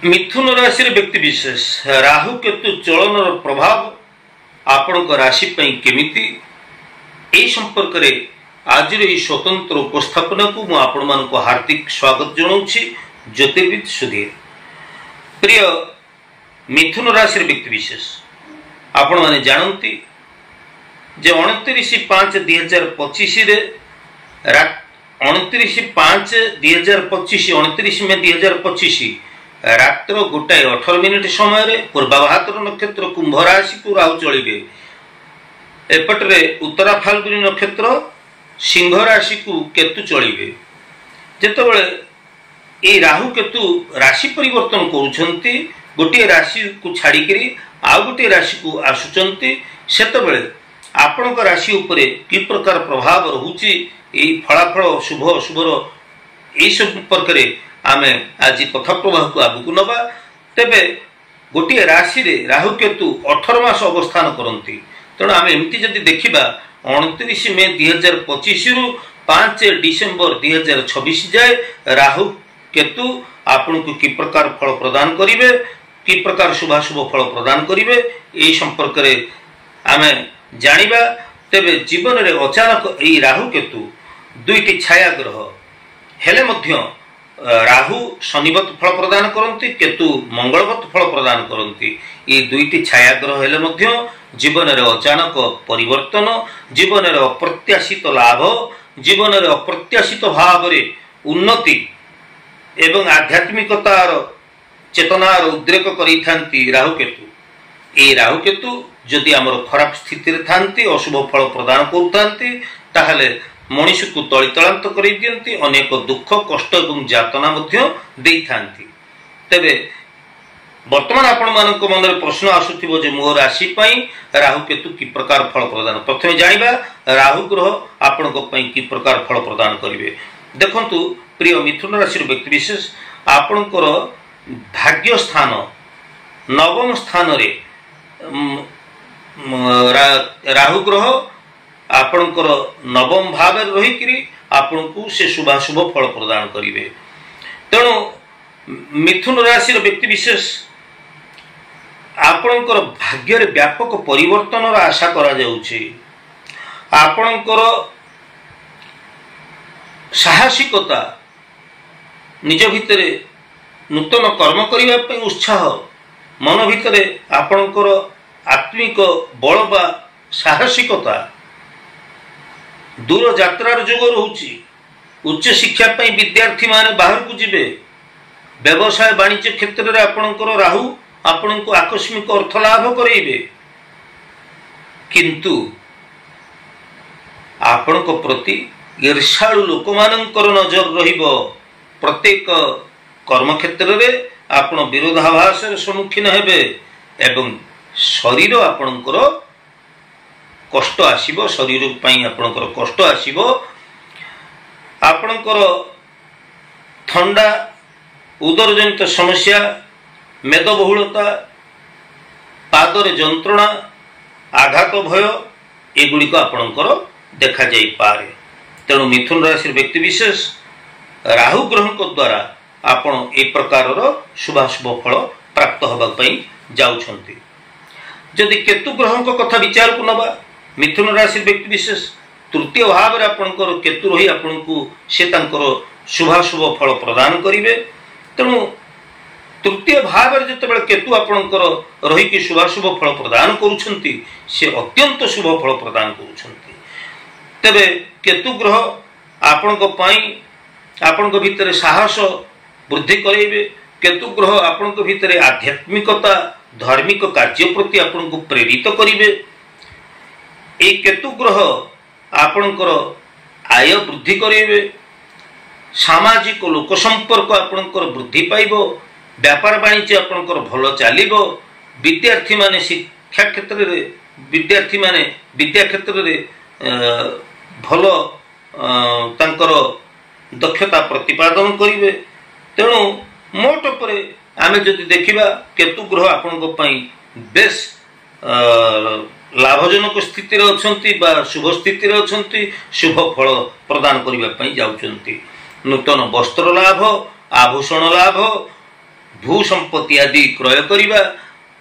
मिथुन राशि व्यक्ति विशेष राहु केतु चलन प्रभाव आपण राशि केमिति संपर्क में आज स्वतंत्र उपस्थापना को मुझे हार्दिक स्वागत जनाऊँगी। ज्योतिर्विद सुधीर प्रिय मिथुन राशि व्यक्ति विशेष आपण मैंने जानती जे 29/5/2025 29/5/2025 29 मे 2025 रात्र 1:18 समय पूर्वाभाद्र नक्षत्र कुंभ राशि को राहु चलिए। एपटे उत्तरा फाल्गुनी नक्षत्र सिंह राशि को केतु चलिए। जितेबाला ये राहु केतु राशि परिवर्तन करुछंती गोटे राशि को छाड़िकी आउ गोटे राशि को आसुचंती सेतबेले आपणक राशि उपरे कि प्रकार प्रभाव रहुची फलाफल शुभ अशुभर यही संपर्क में आमे आज कथा प्रवाह को आगू नवा। तेबे गोटे राशि रे राहु केतु 18 मास अवस्थान करती तेणु आम एमती जदि देखा 29 मे 2025 रु 5 डिसेम्बर 2026 जाए राहु केतु आपन को कि प्रकार फल प्रदान करिवे कि प्रकार शुभाशुभ फल प्रदान करिवे यही संपर्क में आमे जानिबा। तेबे जीवन रे अचानक यही राहु केतु दुईटी छाया ग्रह हेले मध्य राहु शनिवत फल प्रदान करती केतु मंगलवत फल प्रदान करती। ये दुईटी छाया ग्रह हेले मध्य जीवन रे अचानक परिवर्तन जीवन रे अप्रत्याशित लाभ जीवन रे अप्रत्याशित भाव रे उन्नति एवं आध्यात्मिकतार चेतनार उद्रेक करिथांती राहु केतु। ये राहु केतु जदि आमर खराब स्थिति रे थांती अशुभ फल प्रदान करथांती ताहले मनुष्य को तलितलांत कर दियंती अनेक दुख कष्ट एवं यातना मध्य देइथांती। तेबे वर्तमान आपण मानक मन में प्रश्न आसुथिबो जे मो राशि पई राहु केतु कि प्रकार फल प्रदान प्रथमे जानिबा राहु ग्रह आपण को पई कि प्रकार फल प्रदान करिवे। देखंतु प्रिय मिथुन राशि व्यक्ति विशेष आपणकर भाग्य स्थान नवम स्थान रे राहु ग्रह आपणकर नवम भाव रही आपण को से शुभाशुभ फल प्रदान करिवे। तेणु मिथुन राशि व्यक्ति विशेष आपणकर भाग्य रे व्यापक परिवर्तन आशा करा जाउछि। आपणकर साहसिकता निज भितरे नूतन कर्म करने उत्साह मन भितरे आपणकर आत्मिक बल बा साहसिकता दूर यात्रार जोग रोची उच्च शिक्षा पाई विद्यार्थी माने बाहर को जिबे व्यवसाय वाणिज्य क्षेत्र में आपणकर राहु आपण को आकस्मिक अर्थ लाभ करेबे किंतु आपण को प्रति ईर्षालु लोक मानकर नजर रहिबो। प्रत्येक कर्म क्षेत्र में आपण विरोधाभास सम्मुखीन हेबे एवं शरीर आपणकर कष्ट आसीबो शरीर पई आपणकर कष्ट आसीबो। आपणकर ठंडा उदर जनित समस्या मेदबहुलता पादरे जंत्रणा आघात भय एगुड़िक आपणकर देखा जाई पारे। तेणु मिथुन राशि व्यक्ति विशेष राहु ग्रह द्वारा आपण ए प्रकार शुभाशुभ फल प्राप्त होगा जाउछंती। जदि केतु ग्रह कथा विचार को नवा मिथुन राशि व्यक्ति विशेष तृतीय भाव रे आपणकर केतु रही आपण को से तांकर शुभाशुभ फल प्रदान करिवे। तेणु तृतीय भाव रे जतबेले केतु आपणकर रही कि शुभाशुभ फल प्रदान करुछंती से अत्यंत शुभ फल प्रदान करुछंती। तेबे केतु ग्रह आपणक पई आपणक भितरे साहस वृद्धि करेबे। केतु ग्रह आपणक भितरे आध्यात्मिकता धार्मिक कार्य प्रति आपणक प्रेरित करिवे। ए केतु ग्रह आपणकर आय वृद्धि करेबे सामाजिक लोक संपर्क आपणकर वृद्धि पाइबो व्यापार वाणिज्य आपणकर भल चलिबो। विद्यार्थी माने शिक्षा क्षेत्र रे विद्यार्थी माने विद्या क्षेत्र रे भल तांकर दक्षता प्रतिपादन करिवे। तेणु मोट पर आमे जदि देखिबा केतु ग्रह आपणक पई बेस लाभजनक स्थिति अच्छा शुभ स्थिति अच्छा शुभ फल प्रदान करने जाऊँच। नूतन वस्त्र लाभ आभूषण लाभ भू संपत्ति आदि क्रय करिबा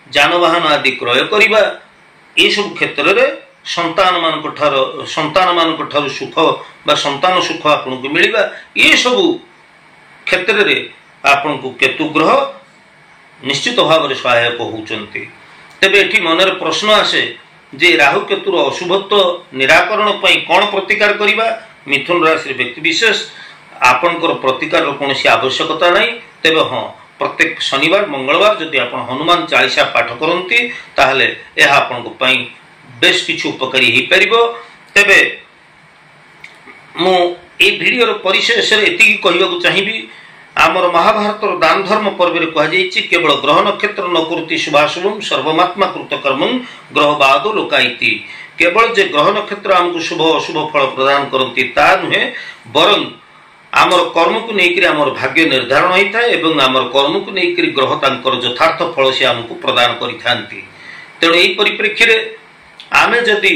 जानवाहन आदि क्रय करिबा ए सब क्षेत्र रे संतान मान सुख बा संतान सुख आपन को मिलिबा ये सब क्षेत्र रे आपन को केतु ग्रह निश्चित भाव में सहायक होउचंती। तेबे एठी मनर प्रश्न आसे जे राहु केतुर अशुभत्व निराकरण पई कोन प्रतिकार करिबा। मिथुन राशि व्यक्ति विशेष आपनकर प्रतिकार कोनोसी आवश्यकता नहीं। तेबे हां प्रत्येक शनिवार मंगलवार जदि आपण हनुमान चालीसा पाठ करंती ताहले एहा आपन को पई बेस किछु उपकारी ही परिबो। तेबे मु ए वीडियो रो परिशेष रे एति कहिबा को चाहिबी आमर महाभारत दान धर्म पर्व रे कहा जायछि केवल ग्रह नक्षत्र न कुरुति शुभाशुभम सर्वमात्मा कृत कर्मं ग्रहवाद लोकाइति। केवल जे ग्रह नक्षत्र हमको शुभ अशुभ फल प्रदान करती ता नुहे बरं आमर कर्म को लेकर आमर भाग्य निर्धारण होता है एवं आमर कर्म को लेकर ग्रह तांकर यथार्थ फल से हमको प्रदान करिथांती। तेणु एही परिप्रेक्षी रे आमे जदि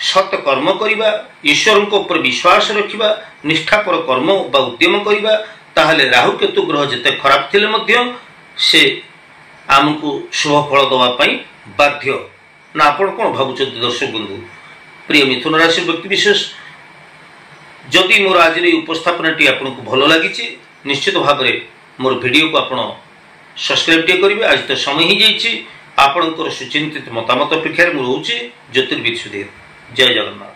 सत कर्म करिबा ईश्वर को ऊपर विश्वास रखिबा निष्ठापर कर्म बा उद्यम करिबा ताहले राहु केतु ग्रह जते खराब थिले मध्य से आमको शुभ फल दवा पई बाध्य ना। आपण कोन भाबुछत दर्शक बंधु प्रिय मिथुन राशि व्यक्ति विशेष जदि मोर आज उपस्थापनाटी आपन को भल लगी निश्चित भाव में मोर वीडियो को आपण सब्सक्राइब करेंगे। आज तो समय ही जाइए आपणकर सुचिंतित मतामत अपेक्षा रोचे ज्योतिर्विद सुधीर। जय जगन्नाथ।